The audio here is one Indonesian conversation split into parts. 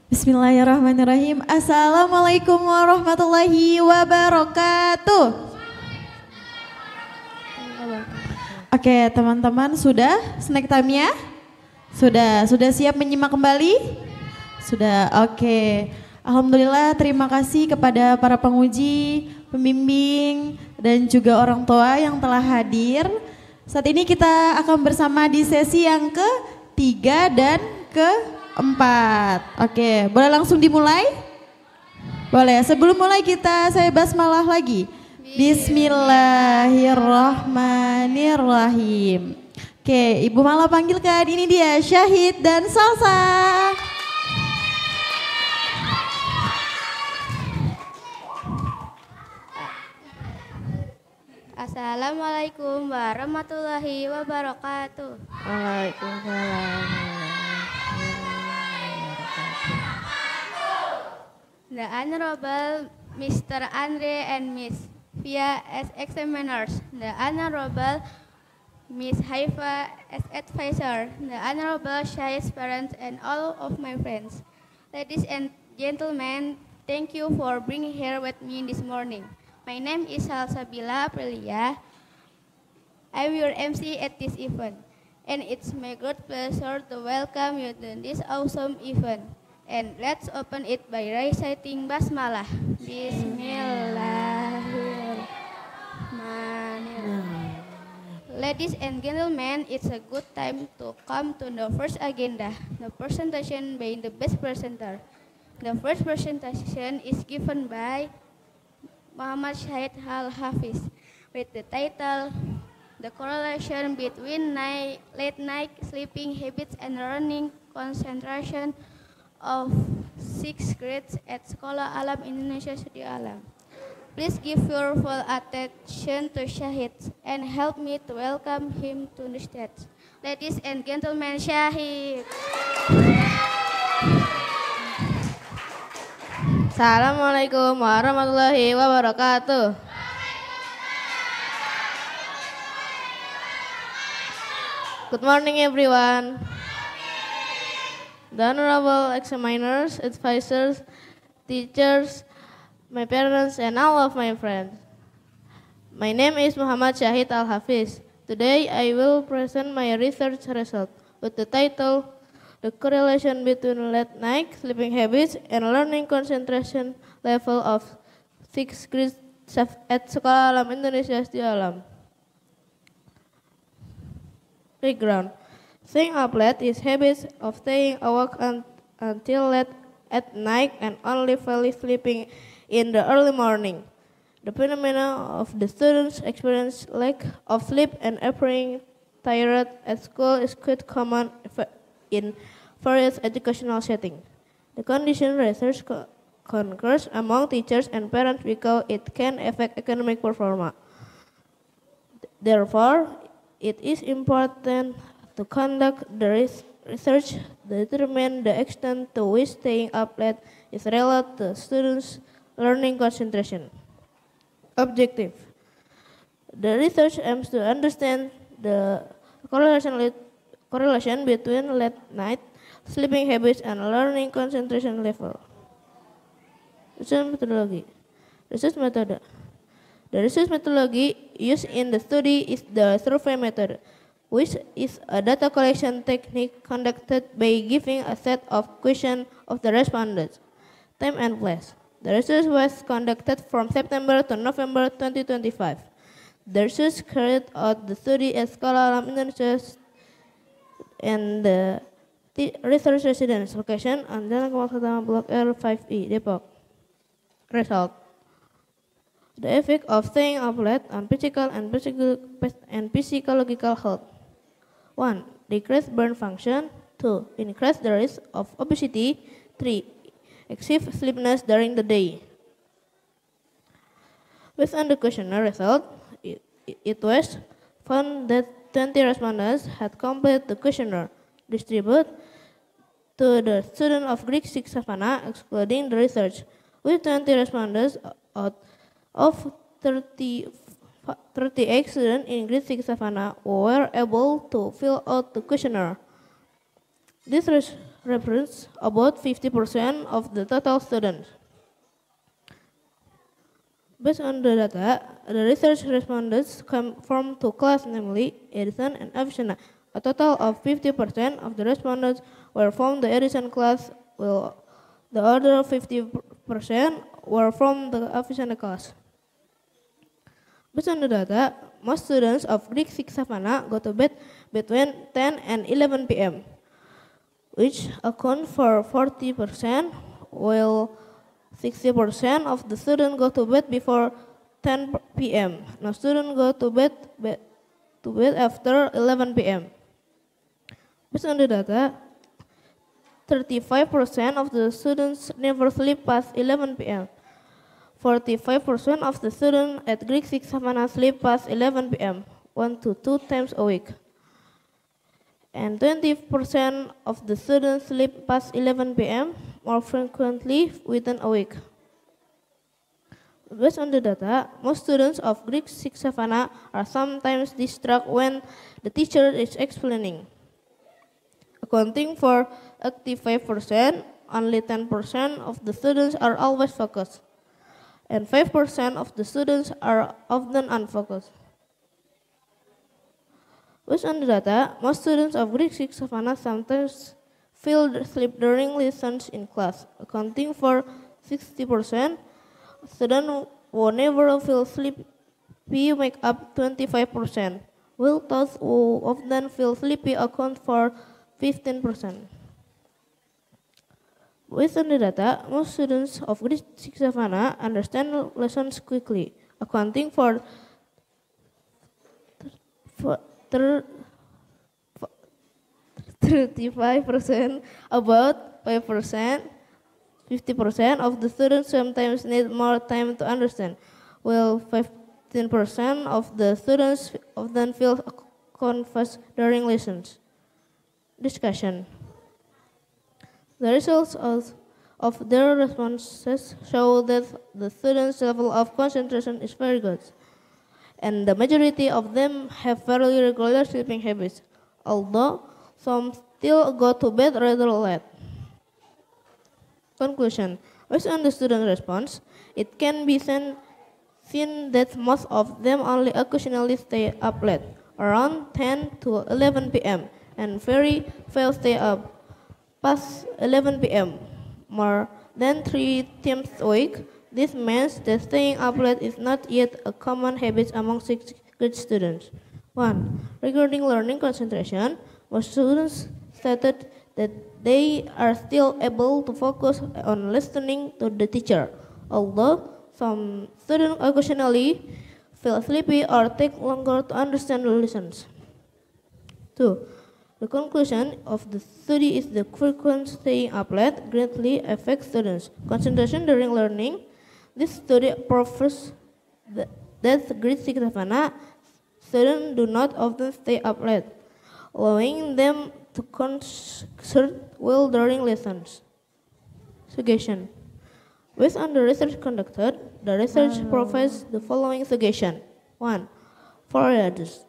Bismillahirrahmanirrahim. Assalamualaikum warahmatullahi wabarakatuh. Oke, teman-teman sudah snack time-nya? Sudah siap menyimak kembali? Sudah, oke. Alhamdulillah, terima kasih kepada para penguji, pembimbing, dan juga orang tua yang telah hadir. Saat ini kita akan bersama di sesi yang ketiga dan keempat. Oke, boleh langsung dimulai? Boleh, sebelum mulai saya basmalah lagi. Bismillahirrahmanirrahim. Oke, Ibu Mala panggilkan, ini dia Syahid dan Salsa. Assalamualaikum warahmatullahi wabarakatuh. Waalaikumsalam. The Honorable Mr. Andre and Miss Via as examiners, the Honorable Miss Haifa as advisor, the Honorable Shahid's parents, and all of my friends. Ladies and gentlemen, thank you for being here with me this morning. My name is Salsabila Aprilia. I'm your MC at this event, and it's my great pleasure to welcome you to this awesome event. And let's open it by reciting Basmalah. Bismillahirrahmanirrahim. Ladies and gentlemen, it's a good time to come to the first agenda, the presentation by the best presenter. The first presentation is given by Muhammad Syahid Al-Hafiz with the title, The Correlation Between Late Night Sleeping Habits and Learning Concentration of 6th grades at Sekolah Alam Indonesia Sudi Alam. Please give your full attention to Syahid and help me to welcome him to the stage. Ladies and gentlemen, Syahid. Assalamualaikum warahmatullahi wabarakatuh. Good morning, everyone. The honorable examiners, advisors, teachers, my parents, and all of my friends. My name is Muhammad Syahid Al-Hafiz. Today I will present my research result with the title, The Correlation Between Late Night Sleeping Habits and Learning Concentration Level of 6th grade at Sekolah Alam Indonesia Sudi Alam. Background. Staying up late is habits of staying awake until late at night and only fully sleeping in the early morning. The phenomena of the students experience lack of sleep and appearing tired at school is quite common in various educational settings. The condition research concurs among teachers and parents because it can affect academic performance. Therefore, it is important to conduct the research to determine the extent to which staying up late is related to students' learning concentration. Objective. The research aims to understand the correlation between late night sleeping habits and learning concentration level. Research methodology. Research method. The research methodology used in the study is the survey method, which is a data collection technique conducted by giving a set of questions of the respondents. Time and place. The research was conducted from September to November 2025. The research carried out the study at Sekolah Alam Indonesia and the research residence location on Jalan Kemal Pertama Blok R5E, Depok. Result. The effect of staying up late on physical and physiological health. 1. Decrease burn function. 2. Increase the risk of obesity. 3. Excessive sleepiness during the day. Based on the questionnaire result, it was found that 20 respondents had completed the questionnaire distributed to the students of Greek 6 Savannah, excluding the research, with 20 respondents out of 38 students in Grade 6 Savannah were able to fill out the questionnaire. This represents about 50% of the total students. Based on the data, the research respondents come from two classes, namely Edison and Avicenna. A total of 50% of the respondents were from the Edison class, while the other 50% were from the Avicenna class. Based on the data, most students of Greek 6 Savannah go to bed between 10 and 11 p.m., which account for 40%, while 60% of the students go to bed before 10 p.m. No students go to bed after 11 p.m. Based on the data, 35% of the students never sleep past 11 p.m. 45% of the students at Greek 6 Savannah sleep past 11 p.m., 1 to 2 times a week. And 20% of the students sleep past 11 p.m. more frequently within a week. Based on the data, most students of Greek 6 Savannah are sometimes distracted when the teacher is explaining. Accounting for 85%, only 10% of the students are always focused, and 5% of the students are often unfocused. Based on the data, most students of Greek 6 Savannah sometimes fell asleep during lessons in class, accounting for 60%. Students who never feel sleepy make up 25%, while those who often feel sleepy account for 15%. Based on the data, most students of Greek 6 Savannah understand lessons quickly, accounting for 35%, about 5%, 50% of the students sometimes need more time to understand, while 15% of the students often feel confused during lessons. Discussion. The results of their responses show that the students' level of concentration is very good, and the majority of them have fairly regular sleeping habits, although some still go to bed rather late. Conclusion. Based on the student response, it can be seen that most of them only occasionally stay up late, around 10 to 11 p.m., and very few stay up past 11 p.m., more than 3 times a week. This means that staying up late is not yet a common habit among 6th grade students. 1. Regarding learning concentration, most students stated that they are still able to focus on listening to the teacher, although some students occasionally feel sleepy or take longer to understand the lessons. 2. The conclusion of the study is that frequent staying up late greatly affects students' concentration during learning. This study proves that grade 6 Savannah students do not often stay up late, allowing them to concentrate well during lessons. Suggestion. Based on the research conducted, the research provides the following suggestion. 1. For adults,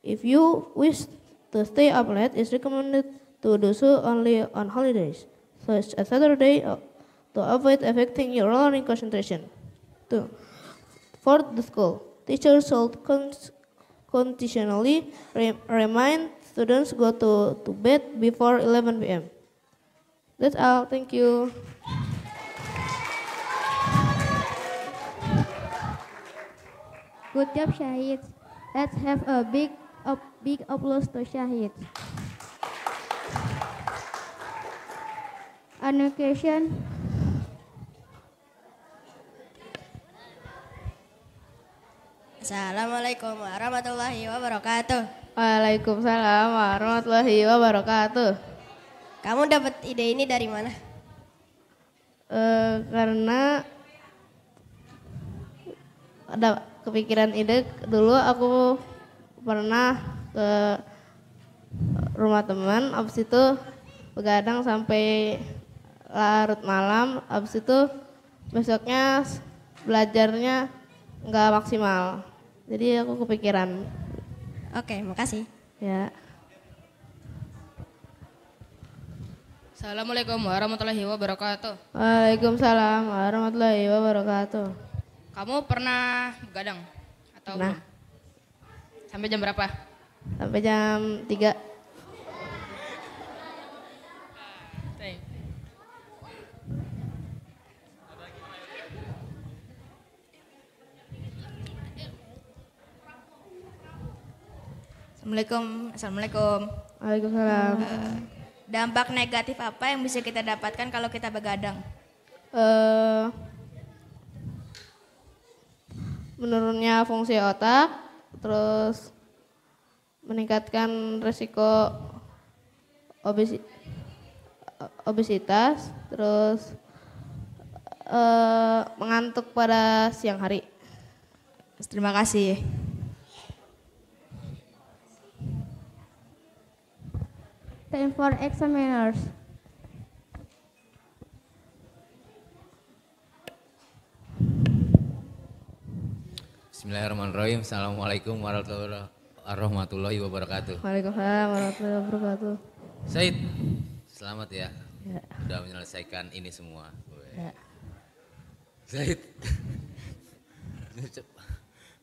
if you wish to stay up late, it's recommended to do so only on holidays, such as Saturday, to avoid affecting your learning concentration. 2. For the school, teachers should continually remind students go to bed before 11 p.m. That's all. Thank you. Good job, Shahid. Let's have a big applause to Shahid. Any question? Assalamualaikum warahmatullahi wabarakatuh. Waalaikumsalam warahmatullahi wabarakatuh. Kamu dapat ide ini dari mana? Karena ada kepikiran ide dulu aku pernah ke rumah teman, abis itu begadang sampai larut malam, abis itu besoknya belajarnya nggak maksimal. Jadi aku kepikiran. Oke, makasih. Ya. Assalamualaikum warahmatullahi wabarakatuh. Waalaikumsalam warahmatullahi wabarakatuh. Kamu pernah begadang atau Pernah. belum? Sampai jam berapa? Sampai jam 3. Assalamualaikum. Waalaikumsalam. Dampak negatif apa yang bisa kita dapatkan kalau kita begadang? Menurunnya fungsi otak, terus meningkatkan resiko obesitas, terus mengantuk pada siang hari. Terima kasih. Time for examiners. Bismillahirrahmanirrahim. Assalamualaikum warahmatullahi wabarakatuh. Waalaikumsalam warahmatullahi wabarakatuh. Said, selamat ya. Ya. Sudah menyelesaikan ini semua. Ya. Said,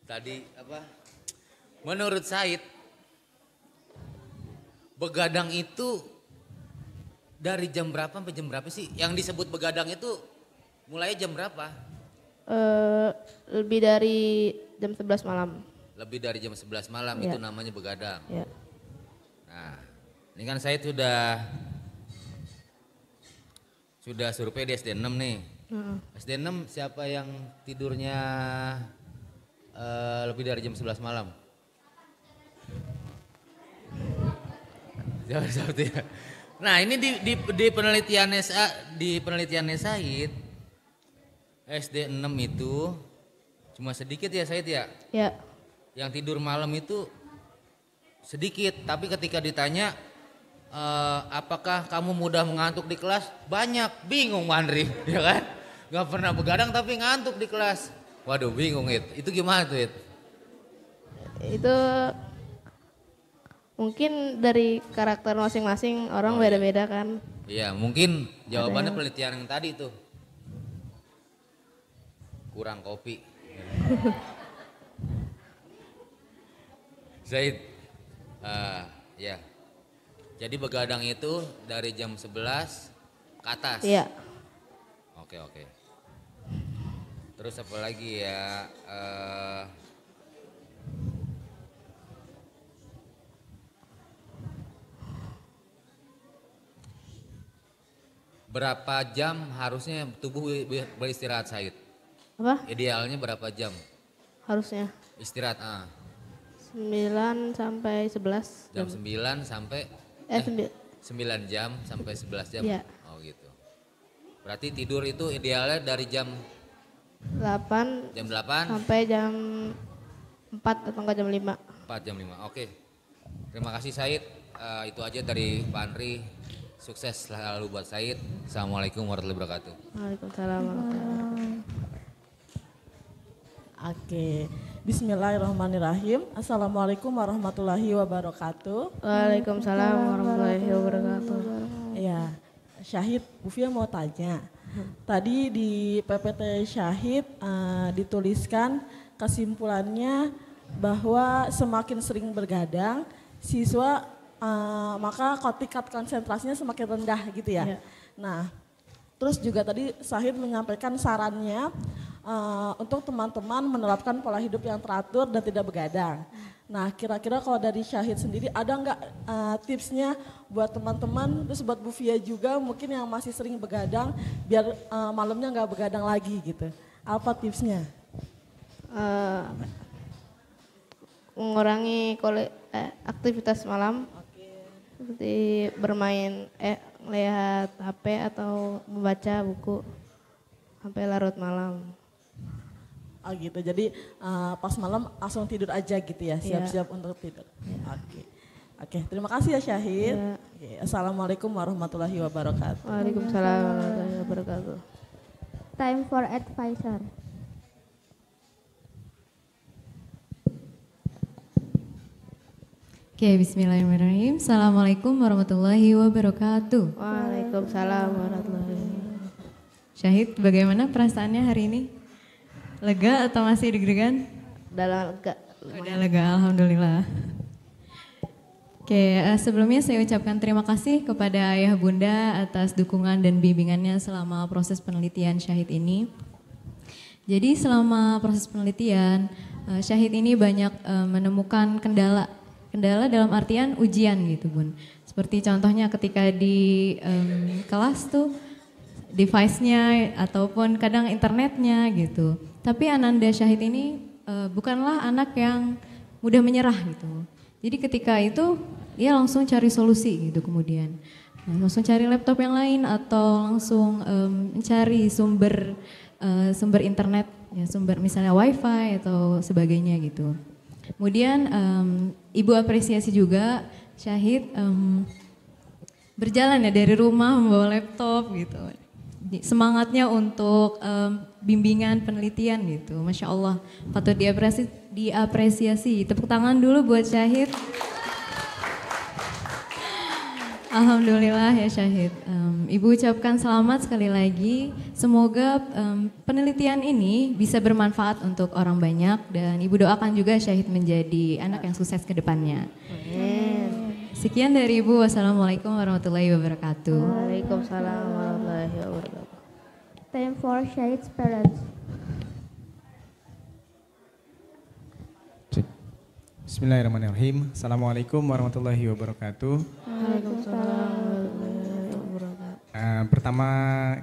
tadi apa? Menurut Said, begadang itu dari jam berapa sampai jam berapa sih? Yang disebut begadang itu mulainya jam berapa? Lebih dari jam 11 malam. Lebih dari jam 11 malam Ya. itu namanya begadang. Ya. Nah, ini kan saya sudah survei di SD 6 nih. SD 6 siapa yang tidurnya lebih dari jam 11 malam? Siapa ya? Nah, ini di penelitiannya Said, SD 6 itu cuma sedikit ya Said ya? Ya. Yang tidur malam itu sedikit, tapi ketika ditanya apakah kamu mudah mengantuk di kelas, banyak, bingung Andri, ya kan? Gak pernah begadang tapi ngantuk di kelas. Waduh, bingung itu gimana tuh Itu mungkin dari karakter masing-masing orang beda-beda kan. Iya, mungkin jawabannya penelitian yang tadi tuh. Kurang kopi. Zaid, ya. Jadi begadang itu dari jam 11 ke atas. Iya. Oke. Terus apa lagi ya? Berapa jam harusnya tubuh beristirahat Said? Apa? Idealnya berapa jam Harusnya istirahat? 9 sampai 11. Jam 9 sampai 9 jam sampai 11 jam. Iya. Oh gitu. Berarti tidur itu idealnya dari jam 8 sampai jam 4 atau enggak jam 5. 4 jam 5. Oke. Terima kasih Said. Itu aja dari Pak Andri. Sukses selalu buat Said. Assalamualaikum warahmatullahi wabarakatuh. Waalaikumsalam warahmatullahi wabarakatuh. Oke, bismillahirrahmanirrahim. Assalamualaikum warahmatullahi wabarakatuh. Waalaikumsalam warahmatullahi wabarakatuh. Ya, Syahid, Bu Fia mau tanya. Tadi di PPT Syahid dituliskan kesimpulannya bahwa semakin sering bergadang, siswa maka tingkat konsentrasinya semakin rendah gitu ya. Nah, terus juga tadi Syahid menyampaikan sarannya untuk teman-teman menerapkan pola hidup yang teratur dan tidak begadang. Nah, kira-kira kalau dari Syahid sendiri ada nggak tipsnya buat teman-teman, terus buat Bu Fia juga mungkin yang masih sering begadang biar malamnya nggak begadang lagi gitu. Apa tipsnya? Mengurangi aktivitas malam. Seperti bermain, melihat HP atau membaca buku sampai larut malam. Oh gitu, jadi pas malam langsung tidur aja gitu ya, siap-siap untuk tidur. Oke, terima kasih ya Syahid. Oke, Assalamualaikum warahmatullahi wabarakatuh. Waalaikumsalam warahmatullahi wabarakatuh. Time for advisor. Oke, bismillahirrahmanirrahim. Assalamualaikum warahmatullahi wabarakatuh. Waalaikumsalam warahmatullahi wabarakatuh. Syahid, bagaimana perasaannya hari ini? Lega atau masih deg-degan? Udah lega. Udah lega, alhamdulillah. Oke, sebelumnya saya ucapkan terima kasih kepada Ayah Bunda atas dukungan dan bimbingannya selama proses penelitian Syahid ini. Jadi selama proses penelitian, Syahid ini banyak menemukan kendala dalam artian ujian gitu Bun. Seperti contohnya ketika di kelas tuh device-nya ataupun kadang internetnya gitu. Tapi Ananda Syahid ini bukanlah anak yang mudah menyerah gitu. Jadi ketika itu dia langsung cari solusi gitu kemudian. Langsung cari laptop yang lain atau langsung mencari sumber internet, ya, sumber misalnya wifi atau sebagainya gitu. Kemudian Ibu apresiasi juga Syahid berjalan ya dari rumah membawa laptop gitu. Semangatnya untuk bimbingan penelitian gitu. Masya Allah, patut diapresiasi. Tepuk tangan dulu buat Syahid. Alhamdulillah ya Syahid. Ibu ucapkan selamat sekali lagi. Semoga penelitian ini bisa bermanfaat untuk orang banyak dan Ibu doakan juga Syahid menjadi anak yang sukses ke depannya. Amin. Sekian dari Ibu. Wassalamualaikum warahmatullahi wabarakatuh. Waalaikumsalam warahmatullahi wabarakatuh. Time for Syahid's parents. Bismillahirrahmanirrahim. Assalamualaikum warahmatullahi wabarakatuh. Waalaikumsalam warahmatullahi wabarakatuh. Pertama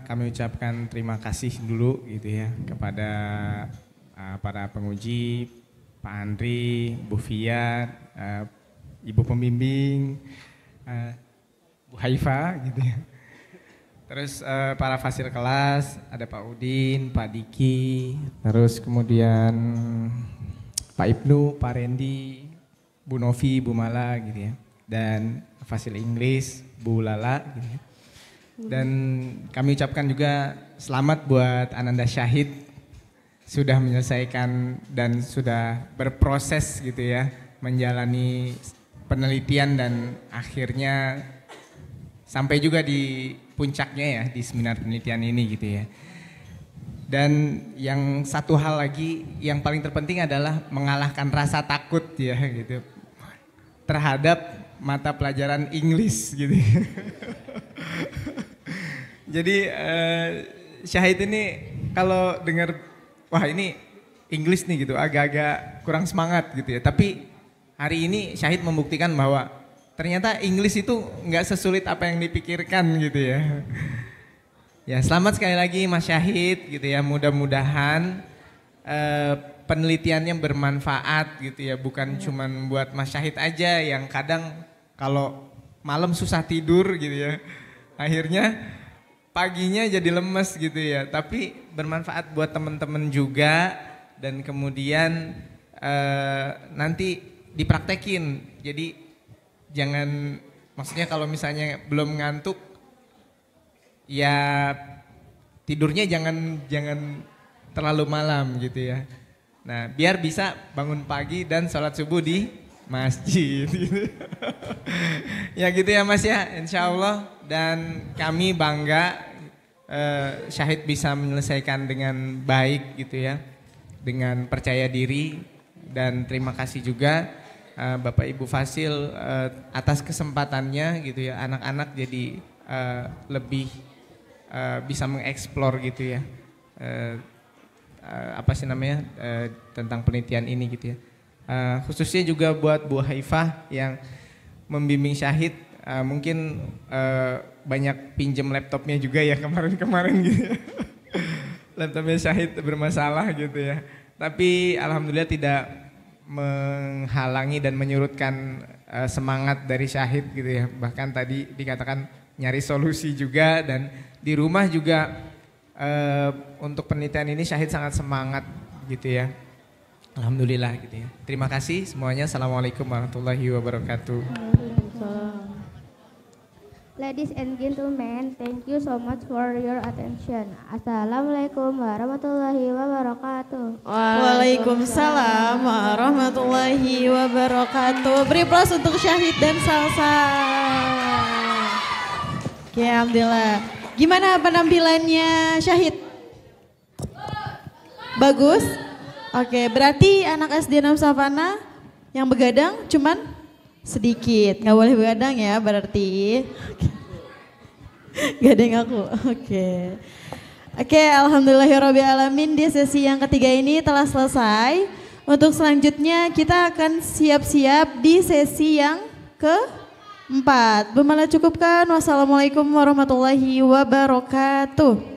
kami ucapkan terima kasih dulu gitu ya kepada para penguji, Pak Andri, Bu Fia, Ibu pembimbing, Bu Haifa gitu ya. Terus para fasil kelas, ada Pak Udin, Pak Diki, terus kemudian Pak Ibnu, Pak Rendi, Bu Novi, Bu Mala gitu ya. Dan fasil Inggris, Bu Lala gitu ya. Dan kami ucapkan juga selamat buat Ananda Syahid sudah menyelesaikan dan sudah berproses gitu ya, menjalani penelitian dan akhirnya sampai juga di puncaknya ya di seminar penelitian ini gitu ya. Dan yang satu hal lagi yang paling terpenting adalah mengalahkan rasa takut ya gitu terhadap mata pelajaran Inggris gitu. Jadi Syahid ini kalau dengar wah ini Inggris nih gitu agak-agak kurang semangat gitu ya. Tapi hari ini Syahid membuktikan bahwa ternyata Inggris itu nggak sesulit apa yang dipikirkan gitu ya. Ya selamat sekali lagi Mas Syahid gitu ya. Mudah-mudahan penelitiannya bermanfaat gitu ya. Bukan cuman buat Mas Syahid aja yang kadang kalau malam susah tidur gitu ya. Akhirnya paginya jadi lemes gitu ya. Tapi bermanfaat buat teman-teman juga dan kemudian nanti dipraktekin. Jadi jangan, maksudnya kalau misalnya belum ngantuk, ya tidurnya jangan terlalu malam gitu ya. Nah biar bisa bangun pagi dan sholat subuh di masjid. Ya gitu ya Mas ya, insya Allah. Dan kami bangga Syahid bisa menyelesaikan dengan baik gitu ya, dengan percaya diri. Dan terima kasih juga Bapak Ibu Fasil atas kesempatannya gitu ya, anak-anak jadi lebih bisa mengeksplor gitu ya apa sih namanya tentang penelitian ini gitu ya. Khususnya juga buat Bu Haifah yang membimbing Syahid, mungkin banyak pinjem laptopnya juga ya kemarin-kemarin gitu ya. Laptopnya Syahid bermasalah gitu ya. Tapi alhamdulillah tidak menghalangi dan menyurutkan semangat dari Syahid gitu ya. Bahkan tadi dikatakan nyari solusi juga, dan di rumah juga untuk penelitian ini Syahid sangat semangat gitu ya. Alhamdulillah gitu ya. Terima kasih semuanya. Assalamualaikum warahmatullahi wabarakatuh. Ladies and gentlemen, thank you so much for your attention. Assalamualaikum warahmatullahi wabarakatuh. Waalaikumsalam warahmatullahi wabarakatuh. Beri aplaus untuk Syahid dan Salsa. Oke, alhamdulillah. Gimana penampilannya Syahid? Bagus? Oke, berarti anak SD 6 Savana yang begadang cuman sedikit, nggak boleh begadang ya berarti. Gading aku, oke. Oke, alhamdulillahirrahmanirrahim, di sesi yang ketiga ini telah selesai. Untuk selanjutnya kita akan siap-siap di sesi yang keempat. Bumala cukupkan, wassalamualaikum warahmatullahi wabarakatuh.